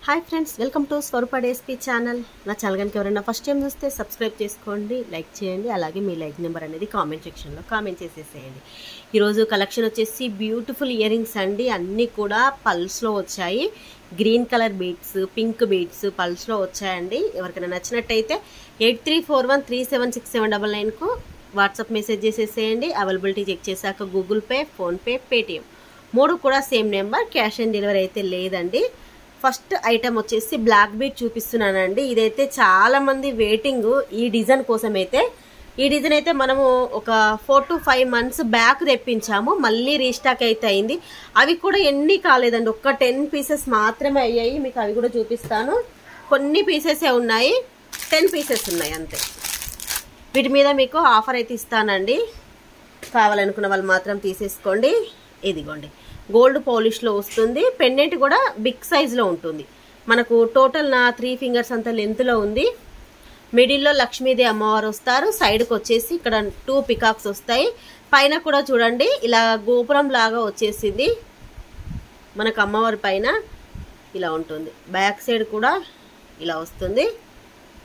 Hi friends, welcome to Swaroopa డేస్పీ channel. నా channel కనుక ఎవరైనా ఫస్ట్ టైం చూస్తే సబ్స్క్రైబ్ చేసుకోండి, లైక్ చేయండి. అలాగే మీ లైక్ నెంబర్ అనేది కామెంట్ సెక్షన్లో కామెంట్ చేసేసేయండి. ఈరోజు కలెక్షన్ వచ్చేసి బ్యూటిఫుల్ ఇయర్ రింగ్స్ అండి. అన్నీ కూడా పల్స్లో వచ్చాయి. Green colour beads, pink beads పల్స్లో వచ్చాయండి. ఎవరికైనా నచ్చినట్టయితే 8341376799కు వాట్సాప్ మెసేజ్ చేసేసేయండి. అవైలబిలిటీ చెక్ చేశాక గూగుల్ పే, ఫోన్పే, పేటిఎం మూడు కూడా same number. Cash on delivery అయితే లేదండి. ఫస్ట్ ఐటమ్ వచ్చేసి బ్లాక్ బీడ్ చూపిస్తున్నానండి. ఇదైతే చాలా మంది వెయిటింగ్ ఈ డిజైన్ కోసం. అయితే ఈ డిజైన్ అయితే మనము ఒక 4 to 5 months బ్యాక్ తెప్పించాము. మళ్ళీ రీస్టాక్ అయితే అయింది. అవి కూడా ఎన్ని కాలేదండి, ఒక్క 10 pieces మాత్రమే అయ్యాయి. మీకు అవి కూడా చూపిస్తాను. కొన్ని పీసెసే ఉన్నాయి, 10 pieces ఉన్నాయి అంతే. వీటి మీద మీకు ఆఫర్ అయితే ఇస్తానండి. కావాలనుకున్న వాళ్ళు మాత్రం తీసేసుకోండి. ఇదిగోండి, గోల్డ్ పాలిష్లో వస్తుంది. పెండెంట్ కూడా బిగ్ సైజ్లో ఉంటుంది. మనకు టోటల్ నా 3 fingers అంత లెంత్లో ఉంది. మిడిల్లో లక్ష్మీదేవి అమ్మవారు వస్తారు. సైడ్కి వచ్చేసి ఇక్కడ 2 పికాక్స్ వస్తాయి. పైన కూడా చూడండి ఇలా గోపురం లాగా వచ్చేసింది. మనకు అమ్మవారి పైన ఇలా ఉంటుంది. బ్యాక్ సైడ్ కూడా ఇలా వస్తుంది.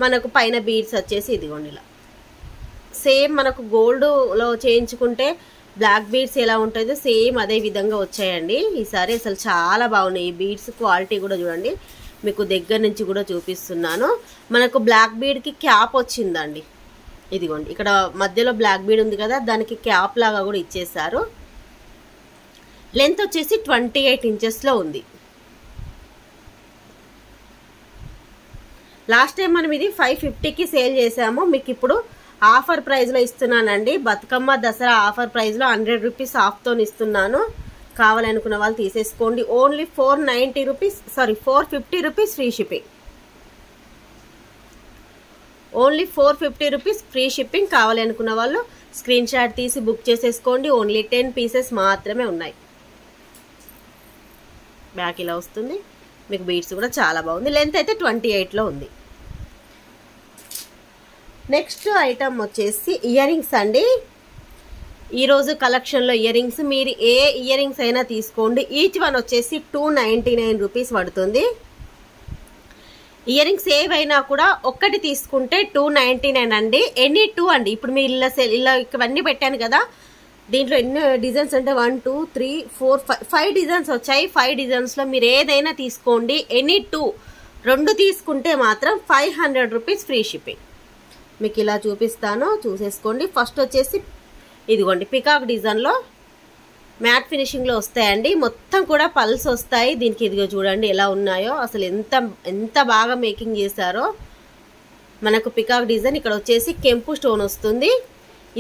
మనకు పైన బీడ్స్ వచ్చేసి ఇదిగోండి ఇలా సేమ్ మనకు గోల్డ్లో చేయించుకుంటే బ్లాక్ బీడ్స్ ఎలా ఉంటుందో సేమ్ అదే విధంగా వచ్చాయండి. ఈసారి అసలు చాలా బాగున్నాయి. ఈ బీడ్స్ క్వాలిటీ కూడా చూడండి, మీకు దగ్గర నుంచి కూడా చూపిస్తున్నాను. మనకు బ్లాక్ బీడ్కి క్యాప్ వచ్చిందండి. ఇదిగోండి ఇక్కడ మధ్యలో బ్లాక్ బీడ్ ఉంది కదా, దానికి క్యాప్ లాగా కూడా ఇచ్చేసారు. లెంత్ వచ్చేసి 28 inchesలో ఉంది. లాస్ట్ టైం మనం ఇది 550కి సేల్ చేసాము. మీకు ఇప్పుడు ఆఫర్ ప్రైస్లో ఇస్తున్నానండి. బతుకమ్మ దసరా ఆఫర్ ప్రైస్లో 100 rupees ఆఫ్తో ఇస్తున్నాను. కావాలనుకున్న వాళ్ళు తీసేసుకోండి. Only 450 rupees free shipping. Only 450 rupees free shipping. కావాలనుకున్న వాళ్ళు స్క్రీన్ షాట్ తీసి బుక్ చేసేసుకోండి. ఓన్లీ 10 pieces మాత్రమే ఉన్నాయి. బ్యాక్ ఇలా వస్తుంది. మీకు బీడ్స్ కూడా చాలా బాగుంది. లెంత్ అయితే 28లో ఉంది. నెక్స్ట్ ఐటమ్ వచ్చేసి ఇయర్ రింగ్స్ అండి. ఈరోజు కలెక్షన్లో ఇయర్ రింగ్స్ మీరు ఏ ఇయర్ రింగ్స్ అయినా తీసుకోండి. ఈచ్ వన్ వచ్చేసి 299 rupees పడుతుంది. ఇయర్ రింగ్స్ ఏవైనా కూడా ఒక్కటి తీసుకుంటే 299 అండి. ఎనీ 2 అండి. ఇప్పుడు మీరు ఇలా ఇవన్నీ పెట్టాను కదా, దీంట్లో ఎన్ని డిజైన్స్ అంటే 1 2 3 4 5 డిజైన్స్ వచ్చాయి. 5 డిజైన్స్లో మీరు ఏదైనా తీసుకోండి. ఎనీ 2 తీసుకుంటే మాత్రం 500 rupees ఫ్రీ షిప్పింగ్. మీకు ఇలా చూపిస్తాను, చూసేసుకోండి. ఫస్ట్ వచ్చేసి ఇదిగోండి పికాక్ డిజైన్లో మ్యాట్ ఫినిషింగ్లో వస్తాయండి. మొత్తం కూడా పల్స్ వస్తాయి. దీనికి ఇదిగో చూడండి ఎలా ఉన్నాయో, అసలు ఎంత బాగా మేకింగ్ చేశారో. మనకు పికాక్ డిజైన్ ఇక్కడ వచ్చేసి కెంపు స్టోన్ వస్తుంది.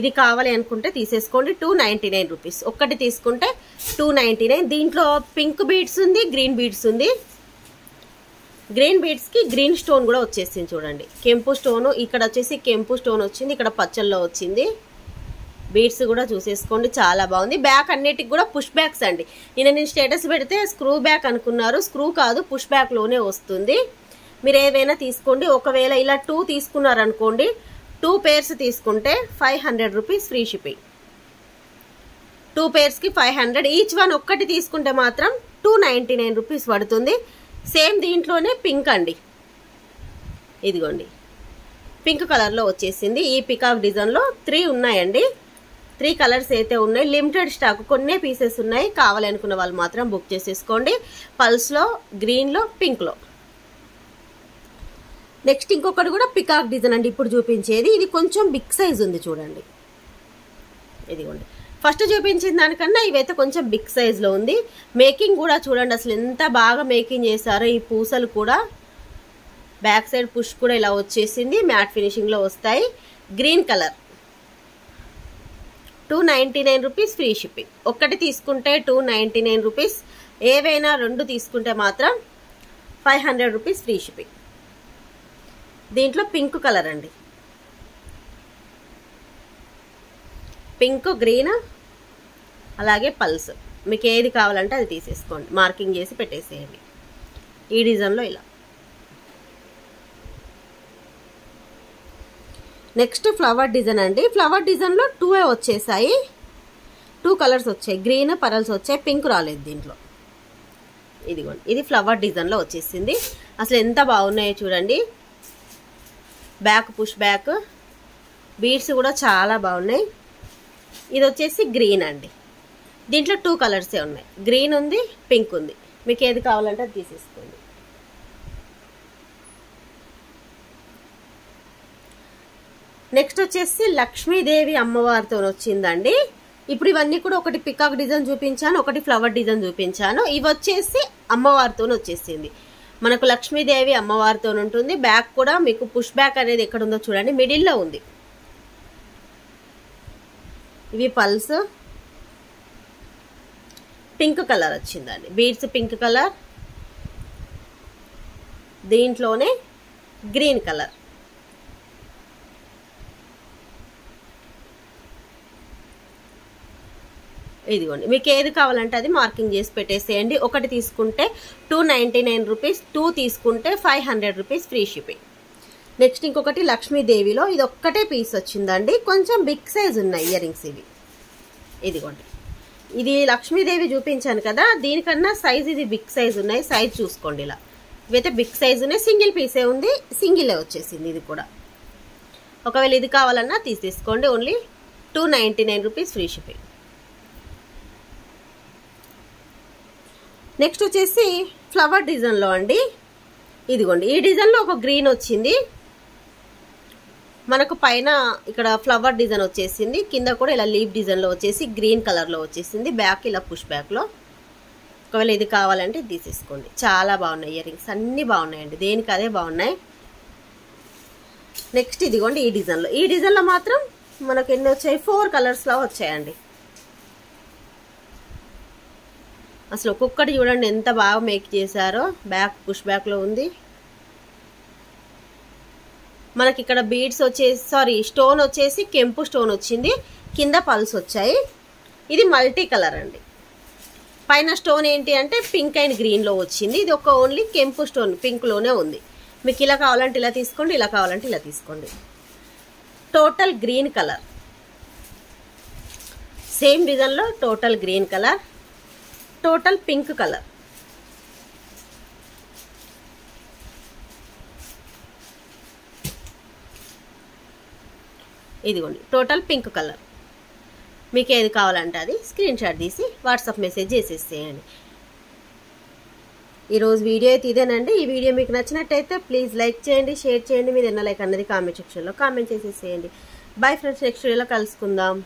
ఇది కావాలి అనుకుంటే తీసేసుకోండి. 299 rupees. ఒక్కటి తీసుకుంటే 299. దీంట్లో పింక్ బీడ్స్ ఉంది, గ్రీన్ బీడ్స్ ఉంది. గ్రీన్ బీడ్స్కి గ్రీన్ స్టోన్ కూడా వచ్చేసింది చూడండి. కెంపు స్టోను ఇక్కడ వచ్చేసి కెంపు స్టోన్ వచ్చింది, ఇక్కడ పచ్చల్లో వచ్చింది. బీడ్స్ కూడా చూసేసుకోండి, చాలా బాగుంది. బ్యాక్ అన్నిటికి కూడా పుష్ బ్యాక్స్ అండి. నేను స్టేటస్ పెడితే స్క్రూ బ్యాక్ అనుకున్నారు, స్క్రూ కాదు, పుష్ బ్యాక్లోనే వస్తుంది. మీరు ఏవైనా తీసుకోండి. ఒకవేళ ఇలా 2 తీసుకున్నారనుకోండి, 2 pairs తీసుకుంటే 500 rupees free shipping. 2 pairsకి 500. Each one ఒక్కటి తీసుకుంటే మాత్రం 299 rupees పడుతుంది. సేమ్ దీంట్లోనే పింక్ అండి. ఇదిగోండి పింక్ కలర్లో వచ్చేసింది. ఈ పికాక్ డిజైన్లో 3 ఉన్నాయండి. 3 కలర్స్ అయితే ఉన్నాయి. లిమిటెడ్ స్టాక్, కొన్ని పీసెస్ ఉన్నాయి. కావాలనుకున్న వాళ్ళు మాత్రం బుక్ చేసేసుకోండి. పల్స్లో, గ్రీన్లో, పింక్లో. నెక్స్ట్ ఇంకొకటి కూడా పికాక్ డిజైన్ అండి ఇప్పుడు చూపించేది. ఇది కొంచెం బిగ్ సైజ్ ఉంది చూడండి. ఇదిగోండి ఫస్ట్ చూపించిన దానికన్నా ఇవైతే కొంచెం బిగ్ సైజ్లో ఉంది. మేకింగ్ కూడా చూడండి అసలు ఎంత బాగా మేకింగ్ చేశారో. ఈ పూసలు కూడా బ్యాక్ సైడ్ పుష్ కూడా ఇలా వచ్చేసింది. మ్యాట్ ఫినిషింగ్లో వస్తాయి. Green colour 299 rupees free shipping. ఒక్కటి తీసుకుంటే 299 rupees. ఏవైనా 2 తీసుకుంటే మాత్రం 500 rupees ఫ్రీ షిప్పింగ్. దీంట్లో పింక్ కలర్ అండి. పింక్, గ్రీన్, అలాగే పల్స్. మీకు ఏది కావాలంటే అది తీసేసుకోండి. మార్కింగ్ చేసి పెట్టేసేయండి. ఈ డిజైన్లో ఇలా. నెక్స్ట్ ఫ్లవర్ డిజైన్ అండి. ఫ్లవర్ డిజైన్లో 2 వచ్చేసాయి. 2 కలర్స్ వచ్చాయి. గ్రీన్, పరల్స్ వచ్చాయి. పింక్ రాలేదు దీంట్లో. ఇదిగోండి, ఇది ఫ్లవర్ డిజైన్లో వచ్చేసింది. అసలు ఎంత బాగున్నాయో చూడండి. బ్యాక్ పుష్ బ్యాక్, బీడ్స్ కూడా చాలా బాగున్నాయి. ఇది వచ్చేసి గ్రీన్ అండి. దీంట్లో 2 కలర్సే ఉన్నాయి, గ్రీన్ ఉంది, పింక్ ఉంది. మీకు ఏది కావాలంటే అది తీసేసుకోండి. నెక్స్ట్ వచ్చేసి లక్ష్మీదేవి అమ్మవారితో వచ్చిందండి. ఇప్పుడు ఇవన్నీ కూడా ఒకటి పికాక్ డిజైన్ చూపించాను, ఒకటి ఫ్లవర్ డిజైన్ చూపించాను. ఇవి వచ్చేసి అమ్మవారితో వచ్చేసింది. మనకు లక్ష్మీదేవి అమ్మవారితో ఉంటుంది. బ్యాక్ కూడా మీకు పుష్ బ్యాక్ అనేది ఎక్కడ ఉందో చూడండి, మిడిల్లో ఉంది. ఇవి పల్స్, పింక్ కలర్ వచ్చిందండి, బీడ్స్ పింక్ కలర్, దీంట్లోనే గ్రీన్ కలర్. ఇదిగోండి, మీకు ఏది కావాలంటే అది మార్కింగ్ చేసి పెట్టేసేయండి. ఒకటి తీసుకుంటే 299 రూపీస్, 2 తీసుకుంటే 500 రూపీస్ ఫ్రీ షిప్పింగ్. నెక్స్ట్ ఇంకొకటి లక్ష్మీదేవిలో ఇది ఒక్కటే పీస్ వచ్చిందండి. కొంచెం బిగ్ సైజ్ ఉన్నాయి ఇయర్ రింగ్స్ ఇవి. ఇదిగోండి, ఇది లక్ష్మీదేవి చూపించాను కదా, దీనికన్నా సైజ్ ఇది బిగ్ సైజ్ ఉన్నాయి. సైజ్ చూసుకోండి, ఇలా ఇవైతే బిగ్ సైజ్ ఉన్నాయి. సింగిల్ పీసే ఉంది, సింగిలే వచ్చేసింది. ఇది కూడా ఒకవేళ ఇది కావాలన్నా తీసేసుకోండి. Only 299 rupees free shipping. Next వచ్చేసి ఫ్లవర్ డిజైన్లో అండి. ఇదిగోండి, ఈ డిజైన్లో ఒక గ్రీన్ వచ్చింది. మనకు పైన ఇక్కడ ఫ్లవర్ డిజైన్ వచ్చేసింది, కింద కూడా ఇలా లీఫ్ డిజైన్లో వచ్చేసి గ్రీన్ కలర్లో వచ్చేసింది. బ్యాక్ ఇలా పుష్ బ్యాక్లో. ఒకవేళ ఇది కావాలంటే తీసేసుకోండి. చాలా బాగున్నాయి ఇయర్ రింగ్స్, అన్నీ బాగున్నాయండి, దేనికి అదే బాగున్నాయి. నెక్స్ట్ ఇదిగోండి, ఈ డిజైన్లో మాత్రం మనకు ఎన్ని వచ్చాయి, 4 కలర్స్లో వచ్చాయండి. అసలు ఒక్కొక్కటి చూడండి ఎంత బాగా మేక్ చేశారో. బ్యాక్ పుష్ బ్యాక్లో ఉంది. మనకి ఇక్కడ బీడ్స్ వచ్చేసి స్టోన్ వచ్చేసి కెంపు స్టోన్ వచ్చింది, కింద పల్స్ వచ్చాయి. ఇది మల్టీ కలర్ అండి. పైన స్టోన్ ఏంటి అంటే పింక్ అండ్ గ్రీన్లో వచ్చింది. ఇది ఒక ఓన్లీ కెంపు స్టోన్ పింక్లోనే ఉంది. మీకు ఇలా కావాలంటే ఇలా తీసుకోండి, ఇలా కావాలంటే ఇలా తీసుకోండి. టోటల్ గ్రీన్ కలర్, సేమ్ డిజైన్లో total green colour, total pink colour. ఇదిగోండి, టోటల్ పింక్ కలర్. మీకు ఏది కావాలంటే అది స్క్రీన్ షాట్ తీసి వాట్సాప్ మెసేజ్ చేసేసేయండి. ఈరోజు వీడియో అయితే ఇదేనండి. ఈ వీడియో మీకు నచ్చినట్టయితే ప్లీజ్ లైక్ చేయండి, షేర్ చేయండి. మీరు ఎన్న లైక్ అన్నది కామెంట్ సెక్షన్లో కామెంట్ చేసేసేయండి. బై ఫ్రెండ్స్, నెక్స్ట్ వీడియోలో కలుసుకుందాం.